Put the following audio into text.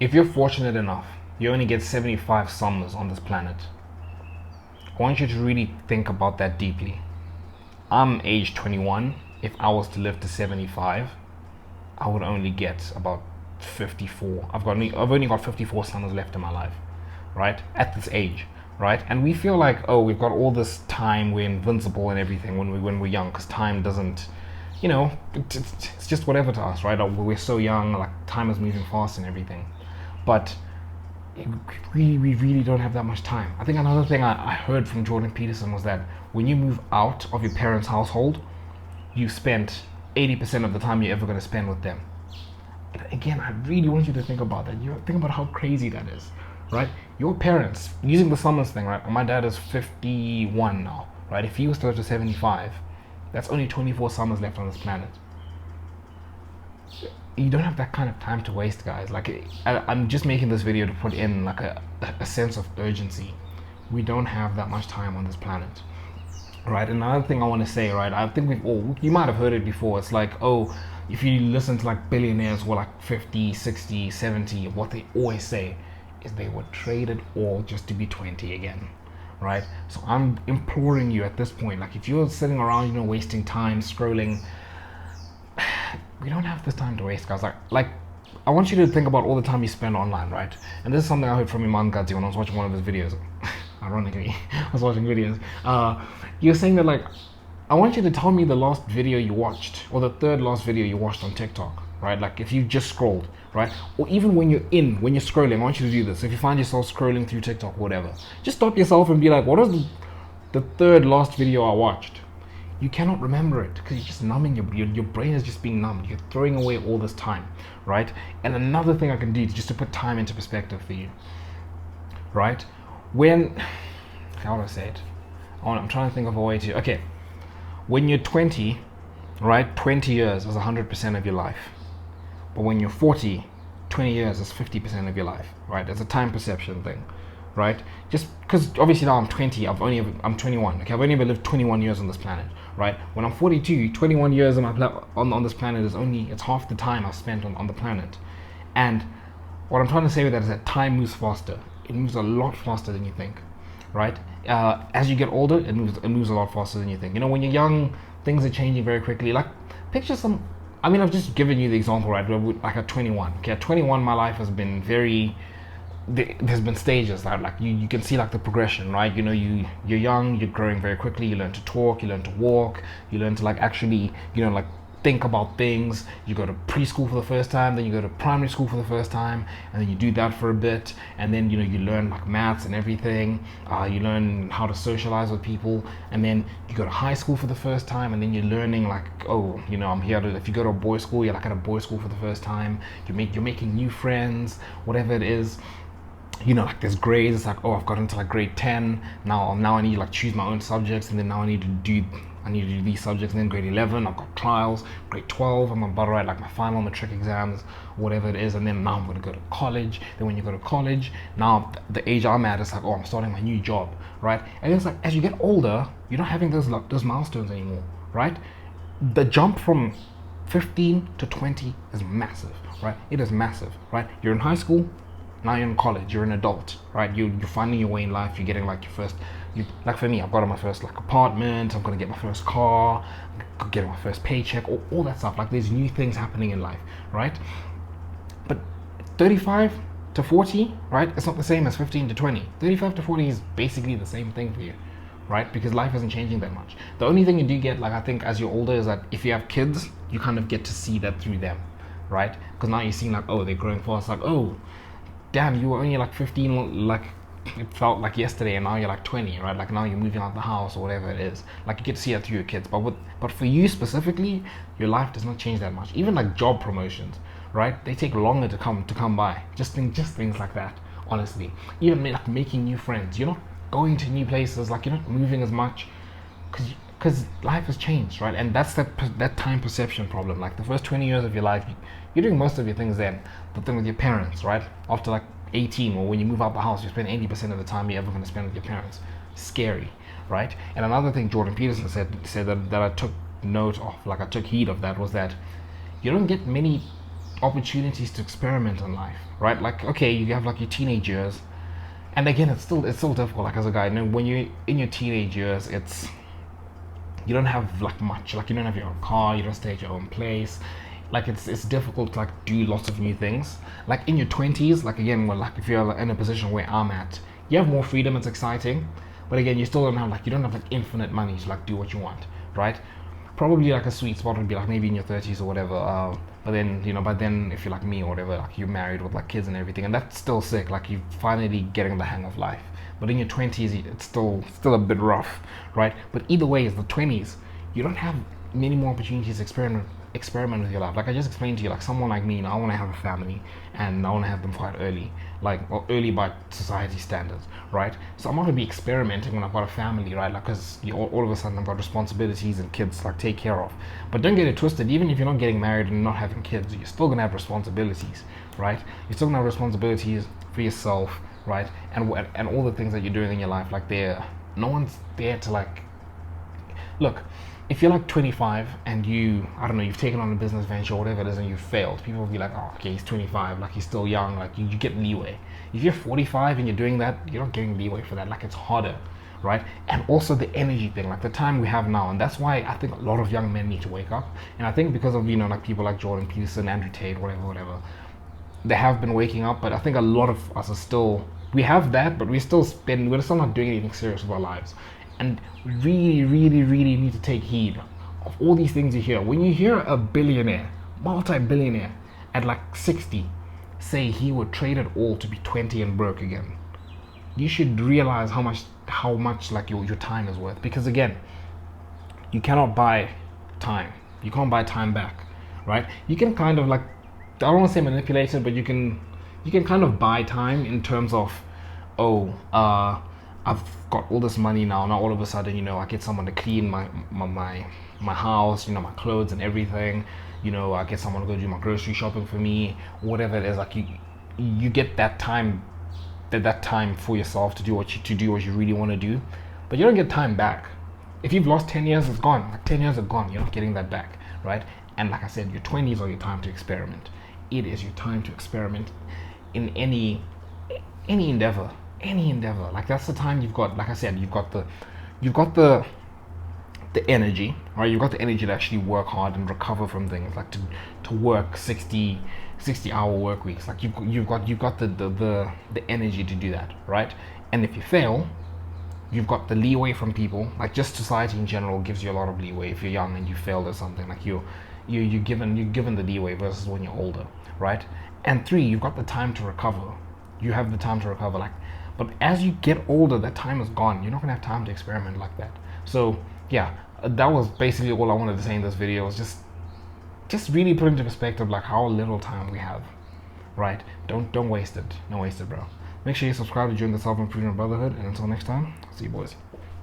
If you're fortunate enough, you only get 75 summers on this planet. I want you to really think about that deeply. I'm age 21. If I was to live to 75, I would only get about 54. I've only got 54 summers left in my life, right? At this age, right? And we feel like, oh, we've got all this time, we're invincible and everything when we're young, because time doesn't, it's just whatever to us, right? We're so young, like time is moving fast and everything, but we really don't have that much time. I think another thing I heard from Jordan Peterson was that when you move out of your parents' household, you spent 80% of the time you're ever going to spend with them. Again, I really want you to think about that. You think about how crazy that is, right? Your parents, using the summers thing, right? My dad is 51 now, right? If he was to live to 75, that's only 24 summers left on this planet. You don't have that kind of time to waste, guys. Like, I'm just making this video to put in like a sense of urgency. We don't have that much time on this planet, right? Another thing I want to say, right? I think you might have heard it before. It's like, oh, if you listen to like billionaires who are like 50, 60, 70, what they always say is they would trade it all just to be 20 again, right? So I'm imploring you at this point, like if you're sitting around, wasting time scrolling, we don't have this time to waste, guys. Like I want you to think about all the time you spend online, right? And this is something I heard from Imam Gadzi when I was watching one of his videos. Ironically, I was watching videos. You're saying that, like, I want you to tell me the last video you watched, or the third last video you watched on TikTok, right? Like if you just scrolled, right? Or even when you're scrolling, I want you to do this. If you find yourself scrolling through TikTok or whatever, just stop yourself and be like, what was the third last video I watched? You cannot remember it because you're just numbing, your brain is just being numbed. You're throwing away all this time, right? And another thing I can do just to put time into perspective for you, right? How do I say it? I'm trying to think of a way to, okay. When you're 20, right, 20 years is 100% of your life. But when you're 40, 20 years is 50% of your life, right? It's a time perception thing, right? Just because obviously now I'm 20, I'm 21, okay? I've only ever lived 21 years on this planet, right? When I'm 42, 21 years on this planet it's half the time I've spent on the planet. And what I'm trying to say with that is that time moves faster. It moves a lot faster than you think, right? As you get older, it moves a lot faster than you think. When you're young, things are changing very quickly. Like, picture I've just given you the example, right? Like at 21. Okay, at 21, my life has been there's been stages that, like, you can see like the progression, right? You're young, you're growing very quickly. You learn to talk, you learn to walk, you learn to like actually, like think about things. You go to preschool for the first time, then you go to primary school for the first time, and then you do that for a bit, and then you learn like maths and everything. You learn how to socialize with people, and then you go to high school for the first time, and then you're learning like, oh, I'm here to, if you go to a boys' school, you're like at a boys' school for the first time. You're making new friends, whatever it is. Like there's grades. It's like, oh, I've got into like grade 10. Now I need to like choose my own subjects, and then now I need to do these subjects. And then grade 11, I've got trials. Grade 12, I'm about to write like my final matric exams, whatever it is. And then now I'm going to go to college. Then when you go to college, now the age I'm at, it's like, oh, I'm starting my new job, right? And it's like, as you get older, you're not having those milestones anymore, right? The jump from 15 to 20 is massive, right? It is massive, right? You're in high school, now you're in college, you're an adult, right? You're finding your way in life. You're getting like your first, like for me, I've got my first like apartment. I'm gonna get my first car, getting my first paycheck, all that stuff. Like there's new things happening in life, right? But 35 to 40, right? It's not the same as 15 to 20. 35 to 40 is basically the same thing for you, right? Because life isn't changing that much. The only thing you do get, like I think as you're older, is that if you have kids, you kind of get to see that through them, right? Because now you're seeing like, oh, they're growing fast. Like, oh, damn, you were only like 15, like it felt like yesterday, and now you're like 20, right? Like now you're moving out the house or whatever it is. Like you get to see it through your kids. But for you specifically, your life does not change that much. Even like job promotions, right? They take longer to come by. Just things like that, honestly. Even like making new friends. You're not going to new places, like you're not moving as much because life has changed, right? And that's that time perception problem. Like the first 20 years of your life, you're doing most of your things then. But then with your parents, right? After like 18, or when you move out the house, you spend 80% of the time you're ever going to spend with your parents. Scary, right? And another thing Jordan Peterson said that I took note of, like I took heed of that, was that you don't get many opportunities to experiment in life, right? Like, okay, you have like your teenage years, and again, it's still difficult. Like as a guy, you know, when you're in your teenage years, it's you don't have like much. Like you don't have your own car, you don't stay at your own place. Like it's difficult to like do lots of new things. Like in your 20s, like again, when like if you're in a position where I'm at, you have more freedom. It's exciting, but again, you still don't have like you don't have like infinite money to like do what you want, right? Probably like a sweet spot would be like maybe in your 30s or whatever. But then by then if you're like me or whatever, like you're married with like kids and everything, and that's still sick. Like you're finally getting the hang of life. But in your 20s, it's still a bit rough, right? But either way, it's the 20s. You don't have many more opportunities to experiment with your life. Like I just explained to you, like someone like me, I want to have a family, and I want to have them quite early, like well, early by society standards, right? So I'm not gonna be experimenting when I've got a family, right? Like because all of a sudden I've got responsibilities and kids to like take care of. But don't get it twisted. Even if you're not getting married and not having kids, you're still gonna have responsibilities, right? You're still gonna have responsibilities for yourself, right? And all the things that you're doing in your life, like no one's there to like look. If you're like 25 and I don't know, you've taken on a business venture or whatever it is and you failed, people will be like, oh, okay, he's 25, like he's still young, like you get leeway. If you're 45 and you're doing that, you're not getting leeway for that. Like it's harder, right? And also the energy thing, like the time we have now, and that's why I think a lot of young men need to wake up. And I think because of like people like Jordan Peterson, Andrew Tate, whatever, they have been waking up. But I think a lot of us are still, we have that, but we're still not doing anything serious with our lives. And really, really, really need to take heed of all these things you hear. When you hear a billionaire, multi-billionaire, at like 60, say he would trade it all to be 20 and broke again, you should realize how much like your time is worth. Because again, you cannot buy time. You can't buy time back, right? You can kind of like, I don't want to say manipulate it, but you can kind of buy time in terms of, I've got all this money now. Now all of a sudden, I get someone to clean my house, my clothes and everything. I get someone to go do my grocery shopping for me, whatever it is. Like you get that time, that time for yourself to do what you really want to do, but you don't get time back. If you've lost 10 years, it's gone. Like 10 years are gone. You're not getting that back, right? And like I said, your 20s are your time to experiment. It is your time to experiment in any endeavor. Like that's the time you've got. Like I said, you've got the energy, right? You've got the energy to actually work hard and recover from things, like to work 60-hour work weeks. Like you've got the energy to do that, right? And if you fail, you've got the leeway from people. Like just society in general gives you a lot of leeway. If you're young and you failed at something, like you're given the leeway versus when you're older, right? And 3, you've got the time to recover. You have the time to recover, like. But as you get older, that time is gone. You're not gonna have time to experiment like that. So yeah, that was basically all I wanted to say in this video. Was just really put into perspective like how little time we have, right? Don't waste it. Don't waste it, bro. Make sure you subscribe to join the Self-Improvement Brotherhood, and until next time, see you boys.